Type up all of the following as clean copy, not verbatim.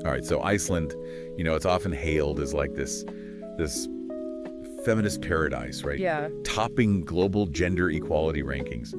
All right, so Iceland, it's often hailed as like this feminist paradise, right? Yeah. Topping global gender equality rankings,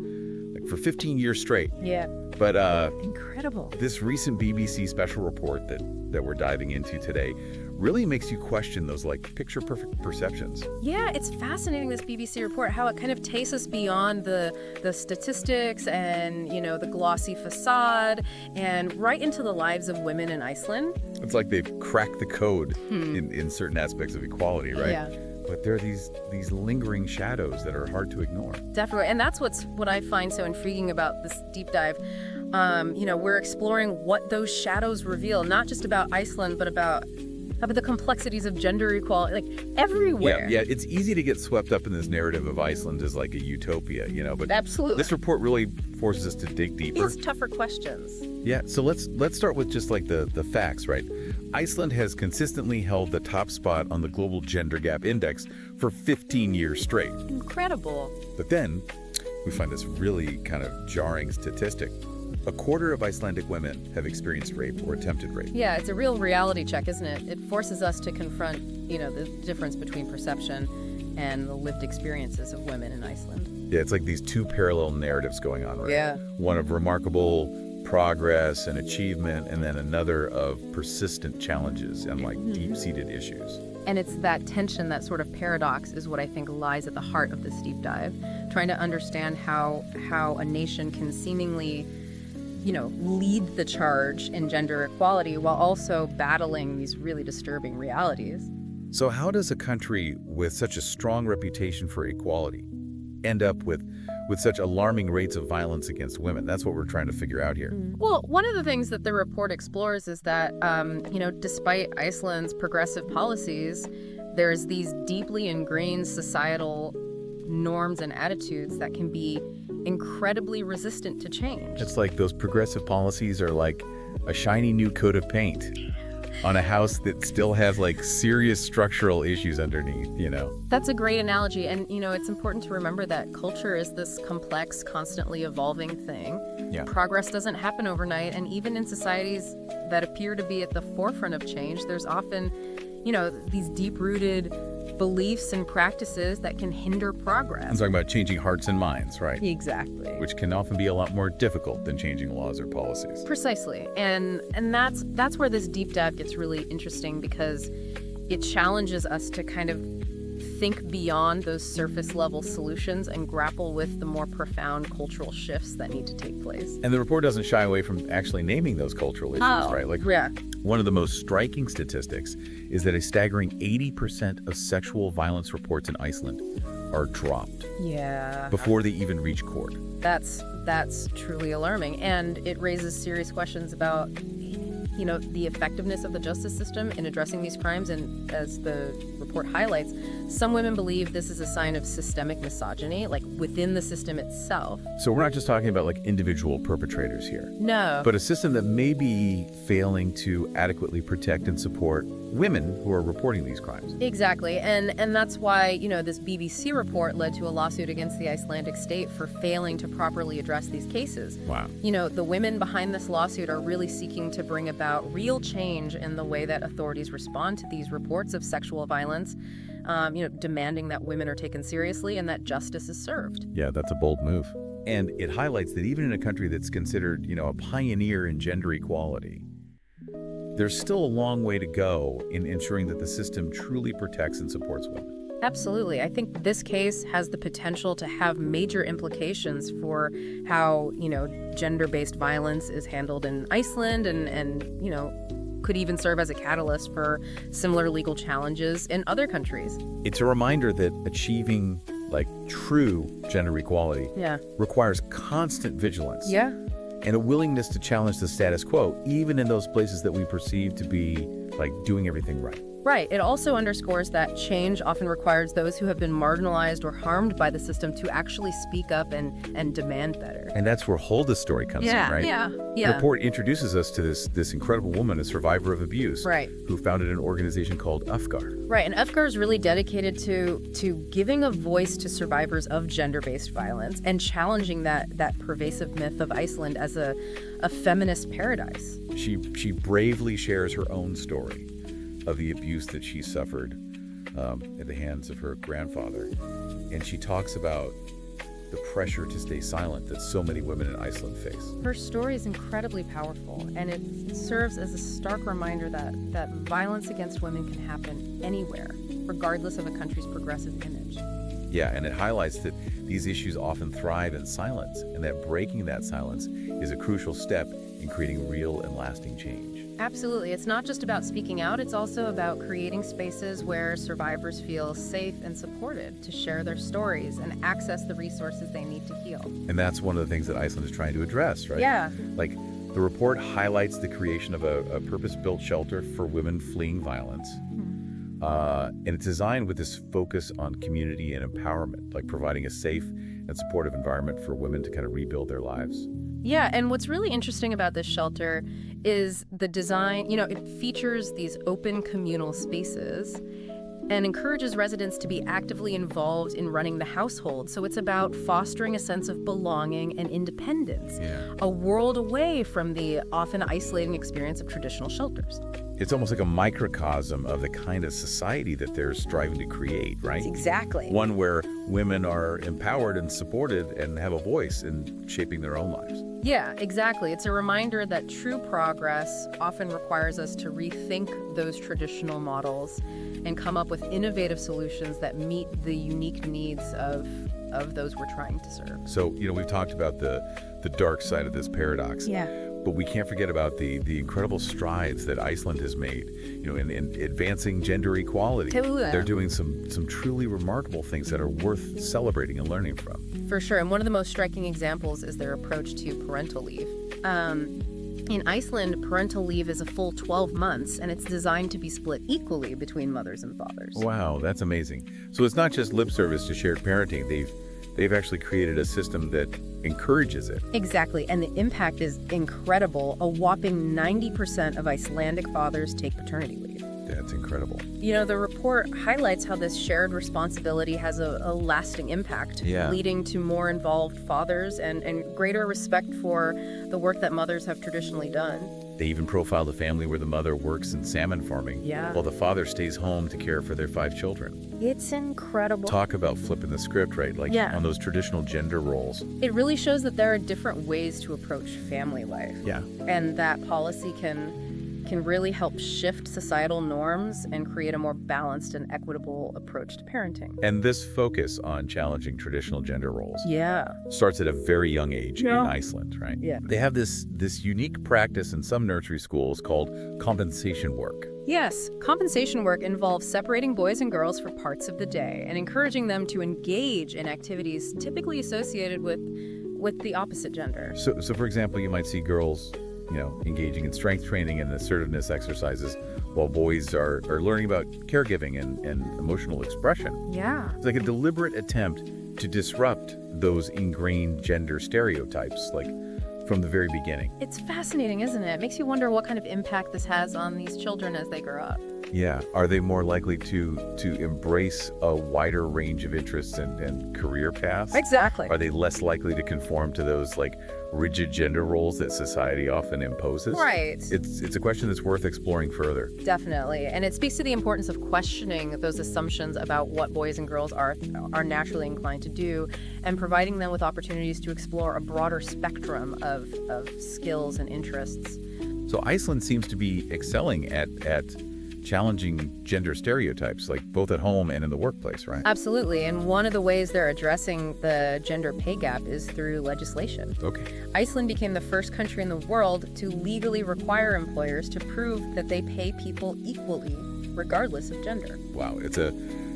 like for 15 years straight. Yeah. But Incredible. this recent BBC special report that we're diving into today really makes you question those like picture-perfect perceptions. Yeah, it's fascinating, this BBC report, how it kind of takes us beyond the statistics and, the glossy facade and right into the lives of women in Iceland. It's like they've cracked the code in certain aspects of equality, right? Yeah. But there are these lingering shadows that are hard to ignore. Definitely. And that's what I find so intriguing about this deep dive. We're exploring what those shadows reveal, not just about Iceland, but about the complexities of gender equality, like everywhere. Yeah, it's easy to get swept up in this narrative of Iceland as like a utopia, but Absolutely. this report really forces us to dig deeper. It's tougher questions. Yeah, so let's start with just like the facts, right? Iceland has consistently held the top spot on the Global Gender Gap Index for 15 years straight. Incredible. But then we find this really kind of jarring statistic. A quarter of Icelandic women have experienced rape or attempted rape. Yeah, it's a real reality check, isn't it? It forces us to confront, the difference between perception and the lived experiences of women in Iceland. Yeah, it's like these two parallel narratives going on, right? Yeah. One of remarkable progress and achievement, and then another of persistent challenges and like deep-seated issues. And it's that tension, that sort of paradox, is what I think lies at the heart of this deep dive, trying to understand how a nation can seemingly lead the charge in gender equality while also battling these really disturbing realities. So how does a country with such a strong reputation for equality end up with such alarming rates of violence against women? That's what we're trying to figure out here. Well, one of the things that the report explores is that, despite Iceland's progressive policies, there's these deeply ingrained societal norms and attitudes that can be incredibly resistant to change. It's like those progressive policies are like a shiny new coat of paint on a house that still has like serious structural issues underneath, That's a great analogy. And, it's important to remember that culture is this complex, constantly evolving thing. Yeah. Progress doesn't happen overnight. And even in societies that appear to be at the forefront of change, there's often, these deep-rooted beliefs and practices that can hinder progress. I'm talking about changing hearts and minds, right? Exactly. Which can often be a lot more difficult than changing laws or policies. Precisely. And that's where this deep dive gets really interesting, because it challenges us to kind of think beyond those surface level solutions and grapple with the more profound cultural shifts that need to take place. And the report doesn't shy away from actually naming those cultural issues, right? Like, yeah. One of the most striking statistics is that a staggering 80% of sexual violence reports in Iceland are dropped before they even reach court. That's truly alarming, and it raises serious questions about the effectiveness of the justice system in addressing these crimes. And as the report highlights, some women believe this is a sign of systemic misogyny, like within the system itself. So we're not just talking about like individual perpetrators here. No. But a system that may be failing to adequately protect and support women who are reporting these crimes. Exactly. And that's why, this BBC report led to a lawsuit against the Icelandic state for failing to properly address these cases. Wow. The women behind this lawsuit are really seeking to bring about real change in the way that authorities respond to these reports of sexual violence, demanding that women are taken seriously and that justice is served. Yeah, that's a bold move. And it highlights that even in a country that's considered, a pioneer in gender equality, there's still a long way to go in ensuring that the system truly protects and supports women. Absolutely. I think this case has the potential to have major implications for how, gender-based violence is handled in Iceland and could even serve as a catalyst for similar legal challenges in other countries. It's a reminder that achieving true gender equality requires constant vigilance. Yeah. And a willingness to challenge the status quo, even in those places that we perceive to be doing everything right. Right. It also underscores that change often requires those who have been marginalized or harmed by the system to actually speak up and demand better. And that's where Hulda's story comes in, right? The report introduces us to this incredible woman, a survivor of abuse, Right. who founded an organization called UFGAR. Right, and UFGAR is really dedicated to giving a voice to survivors of gender-based violence and challenging that pervasive myth of Iceland as a feminist paradise. She bravely shares her own story of the abuse that she suffered at the hands of her grandfather. And she talks about the pressure to stay silent that so many women in Iceland face. Her story is incredibly powerful, and it serves as a stark reminder that violence against women can happen anywhere, regardless of a country's progressive image. Yeah, and it highlights that these issues often thrive in silence, and that breaking that silence is a crucial step in creating real and lasting change. Absolutely. It's not just about speaking out, it's also about creating spaces where survivors feel safe and supported to share their stories and access the resources they need to heal. And that's one of the things that Iceland is trying to address, right? Yeah. Like, the report highlights the creation of a purpose-built shelter for women fleeing violence. And it's designed with this focus on community and empowerment, like providing a safe and supportive environment for women to kind of rebuild their lives. Yeah, and what's really interesting about this shelter is the design. It features these open communal spaces and encourages residents to be actively involved in running the household. So it's about fostering a sense of belonging and independence, a world away from the often isolating experience of traditional shelters. It's almost like a microcosm of the kind of society that they're striving to create, right? Exactly. One where women are empowered and supported and have a voice in shaping their own lives. Yeah, exactly. It's a reminder that true progress often requires us to rethink those traditional models and come up with innovative solutions that meet the unique needs of those we're trying to serve. So, we've talked about the dark side of this paradox. Yeah. But we can't forget about the incredible strides that Iceland has made, in advancing gender equality. They're doing some truly remarkable things that are worth celebrating and learning from. For sure. And one of the most striking examples is their approach to parental leave. In Iceland, parental leave is a full 12 months, and it's designed to be split equally between mothers and fathers. Wow, that's amazing. So it's not just lip service to shared parenting. They've actually created a system that encourages it. Exactly, and the impact is incredible. A whopping 90% of Icelandic fathers take paternity leave. That's incredible. The report highlights how this shared responsibility has a lasting impact, leading to more involved fathers and greater respect for the work that mothers have traditionally done. They even profiled a family where the mother works in salmon farming while the father stays home to care for their 5 children. It's incredible. Talk about flipping the script, right? On those traditional gender roles. It really shows that there are different ways to approach family life. Yeah. And that policy can really help shift societal norms and create a more balanced and equitable approach to parenting. And this focus on challenging traditional gender roles starts at a very young age in Iceland, right? Yeah. They have this unique practice in some nursery schools called compensation work. Yes, compensation work involves separating boys and girls for parts of the day and encouraging them to engage in activities typically associated with the opposite gender. So for example, you might see girls engaging in strength training and assertiveness exercises, while boys are learning about caregiving and emotional expression. Yeah. It's like a deliberate attempt to disrupt those ingrained gender stereotypes, from the very beginning. It's fascinating, isn't it? It makes you wonder what kind of impact this has on these children as they grow up. Yeah. Are they more likely to embrace a wider range of interests and career paths? Exactly. Are they less likely to conform to those rigid gender roles that society often imposes? Right. It's a question that's worth exploring further. Definitely. And it speaks to the importance of questioning those assumptions about what boys and girls are naturally inclined to do and providing them with opportunities to explore a broader spectrum of skills and interests. So Iceland seems to be excelling at challenging gender stereotypes, both at home and in the workplace, right? Absolutely. And one of the ways they're addressing the gender pay gap is through legislation. Okay. Iceland became the first country in the world to legally require employers to prove that they pay people equally, regardless of gender. Wow, it's a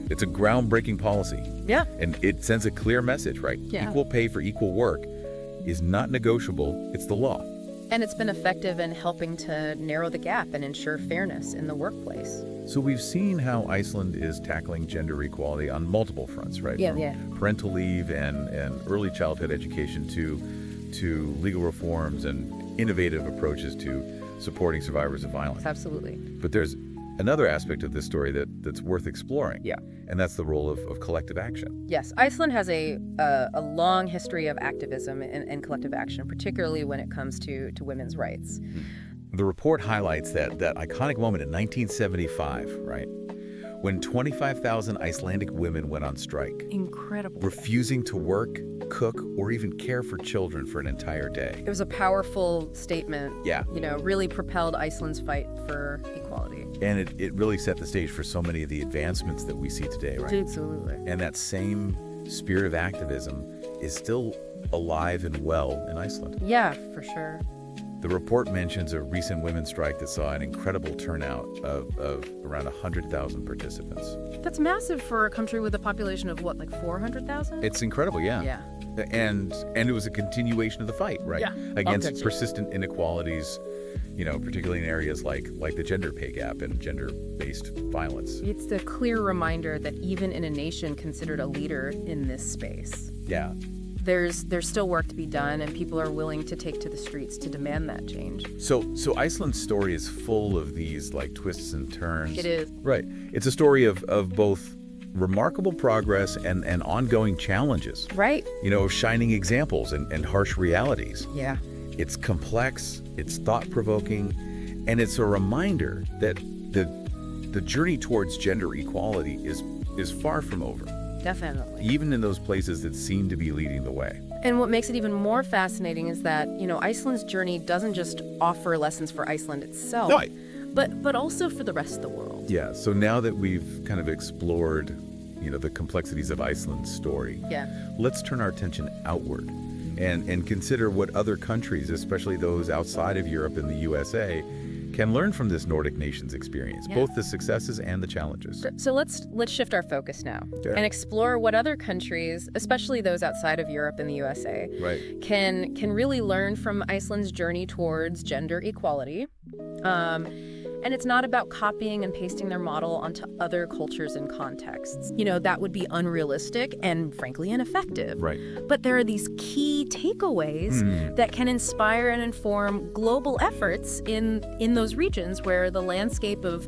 groundbreaking policy. Yeah. And it sends a clear message, right? Yeah. Equal pay for equal work is not negotiable, it's the law. And it's been effective in helping to narrow the gap and ensure fairness in the workplace. So we've seen how Iceland is tackling gender equality on multiple fronts, right? Yeah, From yeah. parental leave and early childhood education to legal reforms and innovative approaches to supporting survivors of violence. Absolutely. But there's another aspect of this story that's worth exploring. Yeah. And that's the role of collective action. Yes, Iceland has a long history of activism and collective action, particularly when it comes to women's rights. The report highlights that iconic moment in 1975, right? When 25,000 Icelandic women went on strike, Incredible. refusing to work, cook, or even care for children for an entire day. It was a powerful statement. Yeah. Really propelled Iceland's fight for equality. And it really set the stage for so many of the advancements that we see today, right? Absolutely. And that same spirit of activism is still alive and well in Iceland. Yeah, for sure. The report mentions a recent women's strike that saw an incredible turnout of around 100,000 participants. That's massive for a country with a population of, what, like 400,000? It's incredible, yeah. Yeah. And it was a continuation of the fight, right? Yeah. Against Okay. persistent inequalities, particularly in areas like the gender pay gap and gender-based violence. It's a clear reminder that even in a nation considered a leader in this space, Yeah. there's still work to be done, and people are willing to take to the streets to demand that change. So Iceland's story is full of these like twists and turns. It is. Right. It's a story of both remarkable progress and ongoing challenges. Right? Of shining examples and harsh realities. Yeah. It's complex, it's thought-provoking, and it's a reminder that the journey towards gender equality is far from over, Definitely. even in those places that seem to be leading the way. And what makes it even more fascinating is that, Iceland's journey doesn't just offer lessons for Iceland itself, Right. but also for the rest of the world. Yeah, so now that we've kind of explored, the complexities of Iceland's story, Yeah. let's turn our attention outward and consider what other countries, especially those outside of Europe and the USA, can learn from this Nordic nation's experience, Yeah. both the successes and the challenges. So let's shift our focus now Yeah. and explore what other countries, especially those outside of Europe and the USA, Right. can really learn from Iceland's journey towards gender equality. And it's not about copying and pasting their model onto other cultures and contexts. That would be unrealistic and frankly ineffective. Right. But there are these key takeaways that can inspire and inform global efforts in those regions where the landscape of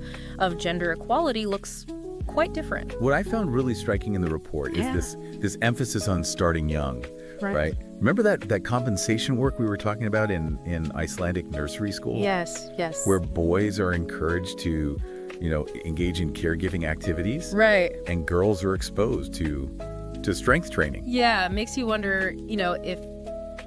gender equality looks quite different. What I found really striking in the report Yeah. is this emphasis on starting young, right? Remember that compensation work we were talking about in Icelandic nursery school? Yes. Where boys are encouraged to, engage in caregiving activities, Right. and girls are exposed to strength training. Yeah, it makes you wonder, if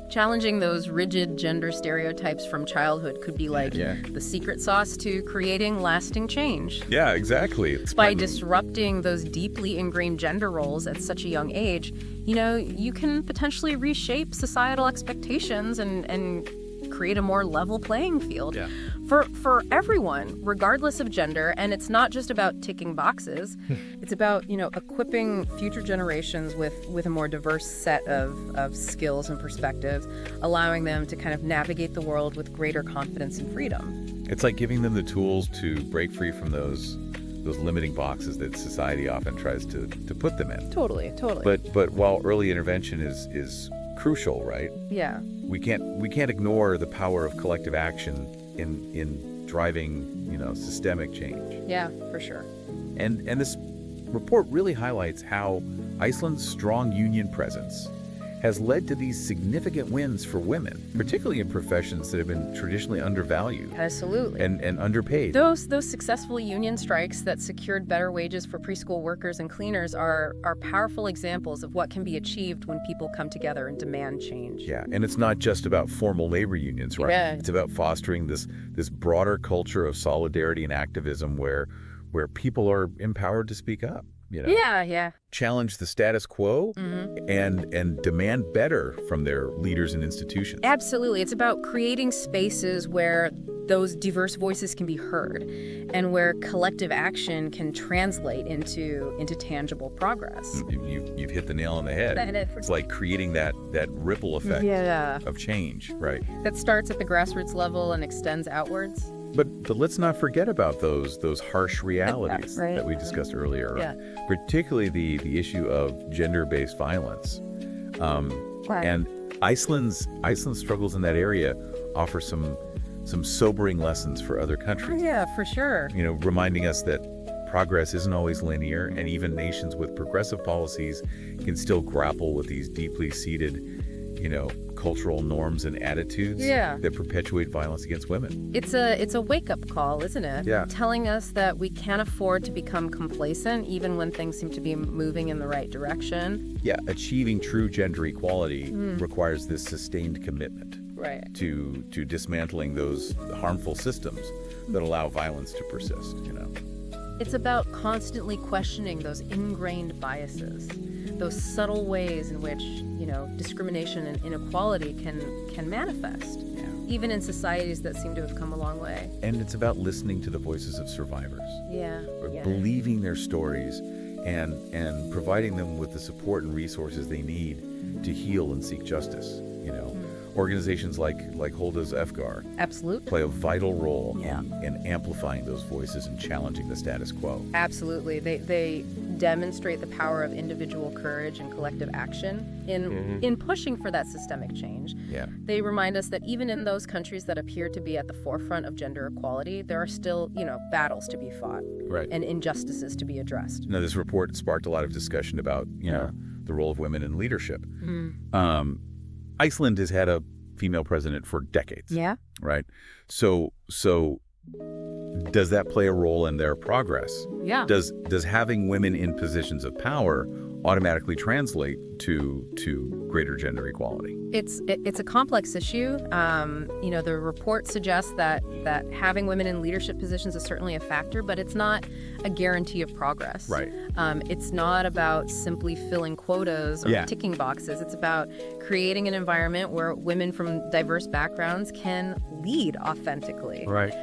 challenging those rigid gender stereotypes from childhood could be like Yeah. the secret sauce to creating lasting change. Yeah, exactly. It's By disrupting those deeply ingrained gender roles at such a young age, you can potentially reshape societal expectations and create a more level playing field Yeah. for everyone, regardless of gender. And it's not just about ticking boxes. It's about, equipping future generations with a more diverse set of skills and perspectives, allowing them to kind of navigate the world with greater confidence and freedom. It's like giving them the tools to break free from those limiting boxes that society often tries to put them in. Totally. But while early intervention is crucial, right? Yeah. We can't ignore the power of collective action in driving, systemic change. Yeah, for sure. And this report really highlights how Iceland's strong union presence has led to these significant wins for women, particularly in professions that have been traditionally undervalued Absolutely. and underpaid. Those successful union strikes that secured better wages for preschool workers and cleaners are powerful examples of what can be achieved when people come together and demand change. Yeah, and it's not just about formal labor unions, right? Yeah. It's about fostering this broader culture of solidarity and activism where people are empowered to speak up, Yeah. challenge the status quo and demand better from their leaders and institutions. Absolutely. It's about creating spaces where those diverse voices can be heard and where collective action can translate into tangible progress. You've hit the nail on the head. It's like creating that ripple effect Yeah. of change, right? That starts at the grassroots level and extends outwards. But let's not forget about those harsh realities right. that we discussed earlier, Yeah. particularly the issue of gender-based violence. And Iceland's struggles in that area offer some sobering lessons for other countries. Yeah, for sure. Reminding us that progress isn't always linear, and even nations with progressive policies can still grapple with these deeply seated, cultural norms and attitudes that perpetuate violence against women. It's a wake-up call, isn't it? Yeah. Telling us that we can't afford to become complacent even when things seem to be moving in the right direction. Yeah, achieving true gender equality requires this sustained commitment to dismantling those harmful systems that allow violence to persist, It's about constantly questioning those ingrained biases, those subtle ways in which, discrimination and inequality can manifest, even in societies that seem to have come a long way. And it's about listening to the voices of survivors. Believing their stories and providing them with the support and resources they need to heal and seek justice, Organizations like Holda's FGAR Absolutely. play a vital role in amplifying those voices and challenging the status quo. Absolutely. They demonstrate the power of individual courage and collective action in pushing for that systemic change. Yeah. They remind us that even in those countries that appear to be at the forefront of gender equality, there are still, battles to be fought and injustices to be addressed. Now, this report sparked a lot of discussion about, the role of women in leadership. Iceland has had a female president for decades. Yeah. Right? So does that play a role in their progress? Yeah. Does having women in positions of power automatically translate to greater gender equality? It's a complex issue. The report suggests that having women in leadership positions is certainly a factor, but it's not a guarantee of progress. Right. It's not about simply filling quotas or ticking boxes. It's about creating an environment where women from diverse backgrounds can lead authentically. Right.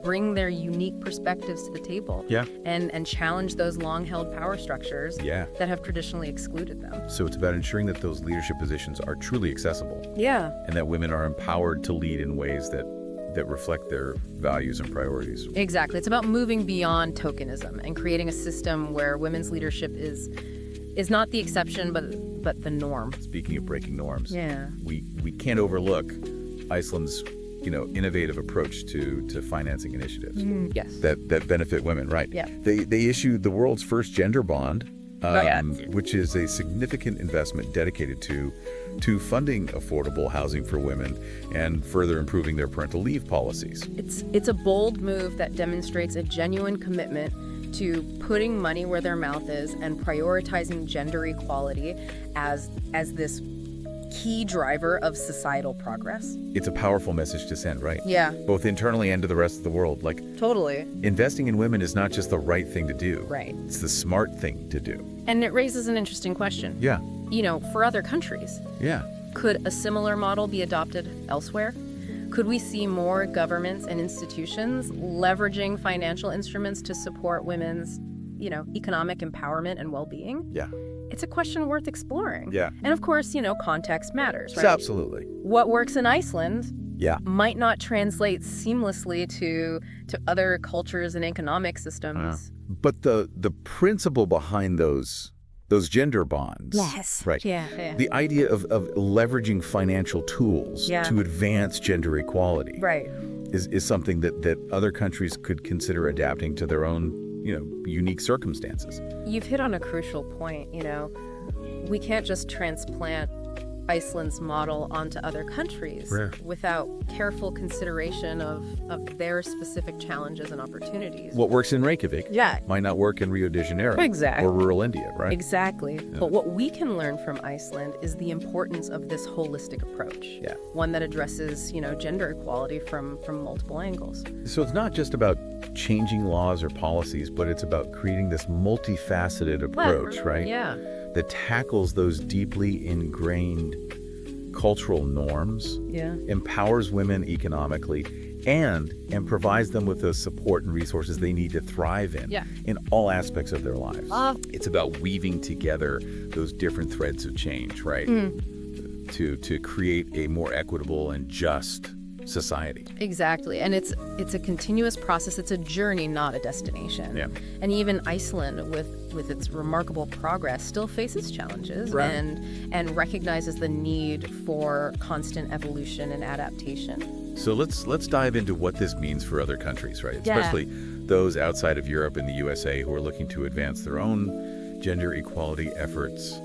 Bring their unique perspectives to the table. Yeah. And challenge those long-held power structures that have traditionally excluded them. So it's about ensuring that those leadership positions are truly accessible. Yeah. And that women are empowered to lead in ways that reflect their values and priorities. Exactly. It's about moving beyond tokenism and creating a system where women's leadership is not the exception, but the norm. Speaking of breaking norms, we can't overlook Iceland's innovative approach to financing initiatives that benefit women. Right. Yeah. They issued the world's first gender bond, which is a significant investment dedicated to funding affordable housing for women and further improving their parental leave policies. It's a bold move that demonstrates a genuine commitment to putting money where their mouth is and prioritizing gender equality as this key driver of societal progress. It's a powerful message to send, right? Yeah. Both internally and to the rest of the world. Totally. Investing in women is not just the right thing to do. Right. It's the smart thing to do. And it raises an interesting question. Yeah. For other countries. Yeah. Could a similar model be adopted elsewhere? Could we see more governments and institutions leveraging financial instruments to support women's, economic empowerment and well-being? Yeah. It's a question worth exploring. Yeah. And of course, context matters, right? Absolutely. What works in Iceland Yeah. might not translate seamlessly to other cultures and economic systems. But the principle behind those gender bonds. Yes. Right. Yeah. The idea of leveraging financial tools Yeah. to advance gender equality Right. is something that other countries could consider adapting to their own, unique circumstances. You've hit on a crucial point, We can't just transplant Iceland's model onto other countries without careful consideration of their specific challenges and opportunities. What works in Reykjavik Yeah. might not work in Rio de Janeiro Exactly. or rural India, right? Exactly. But what we can learn from Iceland is the importance of this holistic approach. Yeah. One that addresses, gender equality from multiple angles. So it's not just about changing laws or policies, but it's about creating this multifaceted approach, right? Yeah. That tackles those deeply ingrained cultural norms, empowers women economically, and provides them with the support and resources they need to thrive in all aspects of their lives. It's about weaving together those different threads of change, right? To create a more equitable and just society. Exactly. And it's a continuous process. It's a journey, not a destination. Yeah. And even Iceland, with its remarkable progress, still faces challenges Right. and recognizes the need for constant evolution and adaptation. So let's dive into what this means for other countries, right? Yeah. Especially those outside of Europe and the USA who are looking to advance their own gender equality efforts.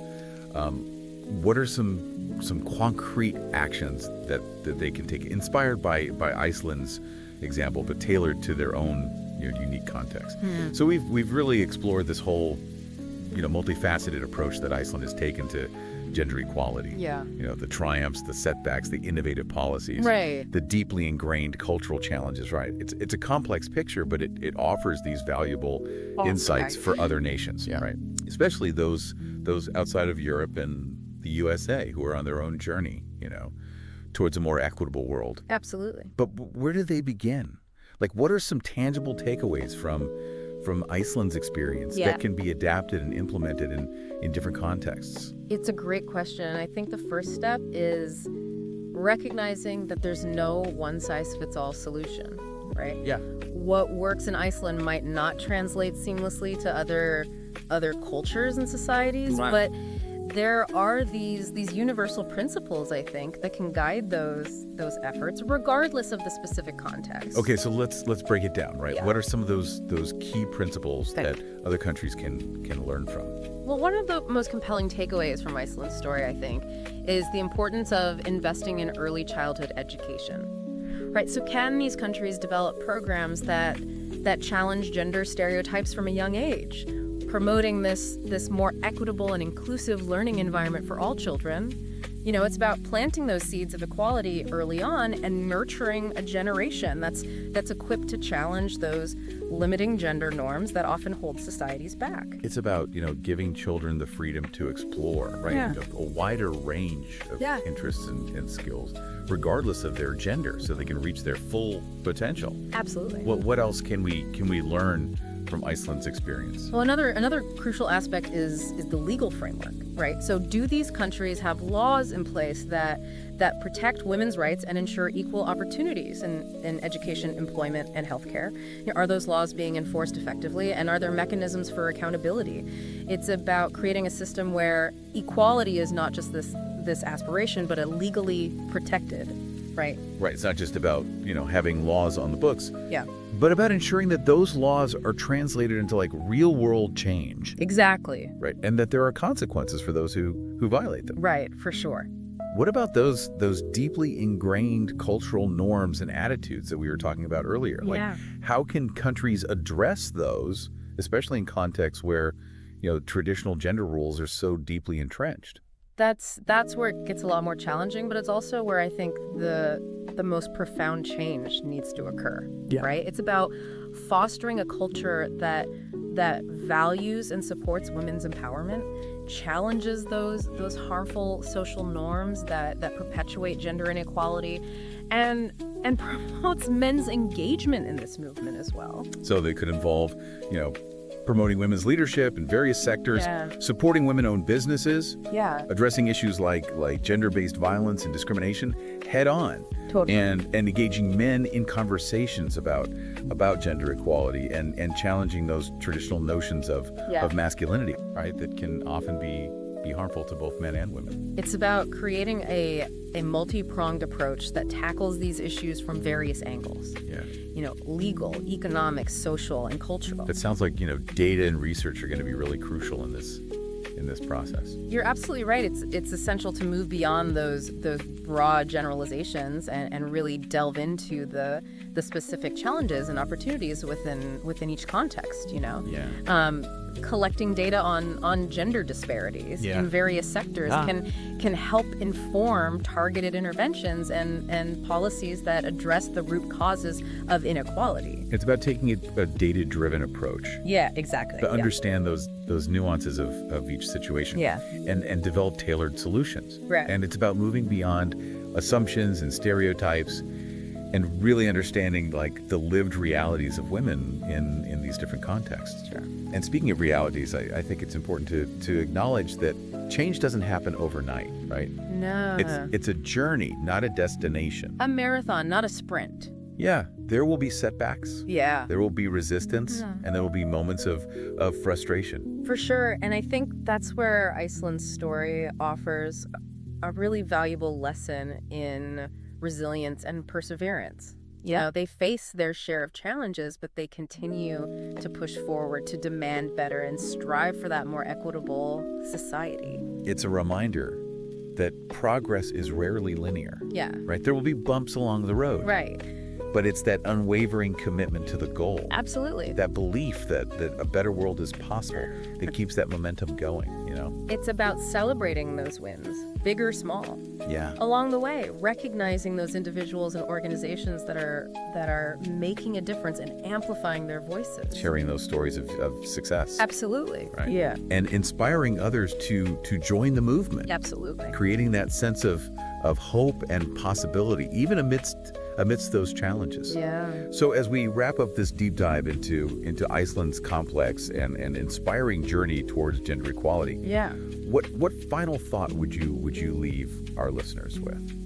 What are some concrete actions that they can take, inspired by Iceland's example, but tailored to their own unique context? So we've really explored this whole multifaceted approach that Iceland has taken to gender equality. Yeah. The triumphs, the setbacks, the innovative policies, Right. the deeply ingrained cultural challenges, right? It's a complex picture, but it offers these valuable insights for other nations, right? Especially those outside of Europe and the USA who are on their own journey, towards a more equitable world. Absolutely. But where do they begin? Like, what are some tangible takeaways from Iceland's experience that can be adapted and implemented in different contexts? It's a great question. And I think the first step is recognizing that there's no one-size-fits-all solution, right? Yeah. What works in Iceland might not translate seamlessly to other cultures and societies, Right. but there are these universal principles, I think, that can guide those efforts, regardless of the specific context. Okay, so let's break it down, right? Yeah. What are some of those key principles that other countries can learn from? Well, one of the most compelling takeaways from Iceland's story, I think, is the importance of investing in early childhood education. Right, so can these countries develop programs that challenge gender stereotypes from a young age, promoting this more equitable and inclusive learning environment for all children? It's about planting those seeds of equality early on and nurturing a generation that's equipped to challenge those limiting gender norms that often hold societies back. It's about, giving children the freedom to explore, right? Yeah. A wider range of interests and skills, regardless of their gender, so they can reach their full potential. Absolutely. What else can we learn from Iceland's experience? Well, another crucial aspect is the legal framework, right? So do these countries have laws in place that protect women's rights and ensure equal opportunities in education, employment, and healthcare? Are those laws being enforced effectively, and are there mechanisms for accountability? It's about creating a system where equality is not just this aspiration, but a legally protected, right? Right, it's not just about, having laws on the books, Yeah. but about ensuring that those laws are translated into real world change, Exactly. right? And that there are consequences for those who violate them. Right, for sure. What about those deeply ingrained cultural norms and attitudes that we were talking about earlier? Yeah. How can countries address those, especially in contexts where, traditional gender roles are so deeply entrenched? That's where it gets a lot more challenging, but it's also where I think the most profound change needs to occur. Yeah. Right? It's about fostering a culture that values and supports women's empowerment, challenges those harmful social norms that perpetuate gender inequality, and promotes men's engagement in this movement as well. So they could involve, promoting women's leadership in various sectors, Yeah. supporting women-owned businesses, Yeah. addressing issues like gender-based violence and discrimination head on, Totally. and engaging men in conversations about gender equality and challenging those traditional notions of masculinity, right, that can often be harmful to both men and women. It's about creating a multi-pronged approach that tackles these issues from various angles. Yeah. Legal, economic, social, and cultural. It sounds like, data and research are going to be really crucial in this process. You're absolutely right. It's essential to move beyond those broad generalizations and really delve into the specific challenges and opportunities within each context, Yeah. Collecting data on gender disparities in various sectors can help inform targeted interventions and policies that address the root causes of inequality. It's about taking a data-driven approach Yeah, exactly. to understand those nuances of each situation, Yeah. and develop tailored solutions. Right. And it's about moving beyond assumptions and stereotypes and really understanding like the lived realities of women in these different contexts. Sure. And speaking of realities, I think it's important to acknowledge that change doesn't happen overnight, right? No. It's a journey, not a destination. A marathon, not a sprint. Yeah, there will be setbacks. Yeah. There will be resistance, and there will be moments of frustration. For sure. And I think that's where Iceland's story offers a really valuable lesson in resilience and perseverance. You know, they face their share of challenges, but they continue to push forward, to demand better, and strive for that more equitable society. It's a reminder that progress is rarely linear. Yeah. Right? There will be bumps along the road. Right. But it's that unwavering commitment to the goal. Absolutely. That belief that a better world is possible that keeps that momentum going, you know? It's about celebrating those wins, big or small. Yeah. Along the way, recognizing those individuals and organizations that are making a difference and amplifying their voices. Sharing those stories of success. Absolutely. Right? Yeah. And inspiring others to join the movement. Absolutely. Creating that sense of hope and possibility, even amidst those challenges. Yeah. So as we wrap up this deep dive into Iceland's complex and inspiring journey towards gender equality, Yeah. what final thought would you leave our listeners with?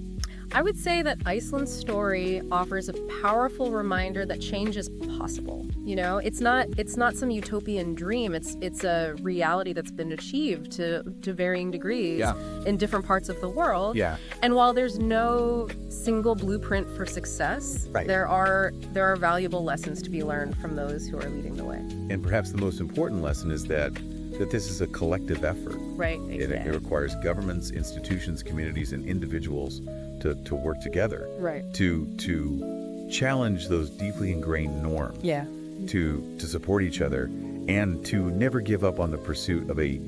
I would say that Iceland's story offers a powerful reminder that change is possible. You know, it's not some utopian dream. It's a reality that's been achieved to varying degrees in different parts of the world. Yeah. And while there's no single blueprint for success, Right. there are valuable lessons to be learned from those who are leading the way. And perhaps the most important lesson is that this is a collective effort. Right. It requires governments, institutions, communities, and individuals to work together. Right. To challenge those deeply ingrained norms. Yeah. To support each other and to never give up on the pursuit of a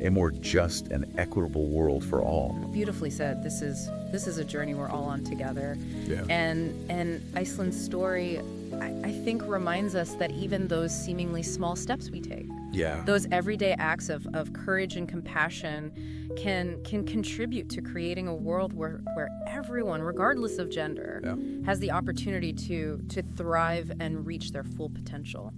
more just and equitable world for all. Beautifully said. This is a journey we're all on together. Yeah. And Iceland's story, I think, reminds us that even those seemingly small steps we take, those everyday acts of courage and compassion can contribute to creating a world where everyone, regardless of gender, has the opportunity to thrive and reach their full potential.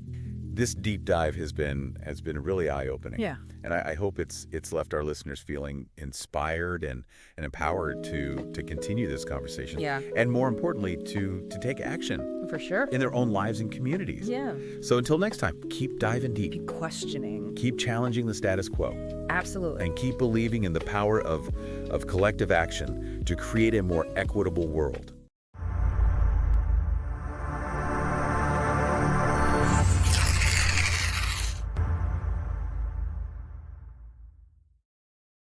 This deep dive has been really eye-opening. Yeah. And I hope it's left our listeners feeling inspired and empowered to continue this conversation. Yeah. And more importantly, to take action For sure. in their own lives and communities. Yeah. So until next time, keep diving deep. Be questioning. Keep challenging the status quo. Absolutely. And keep believing in the power of collective action to create a more equitable world.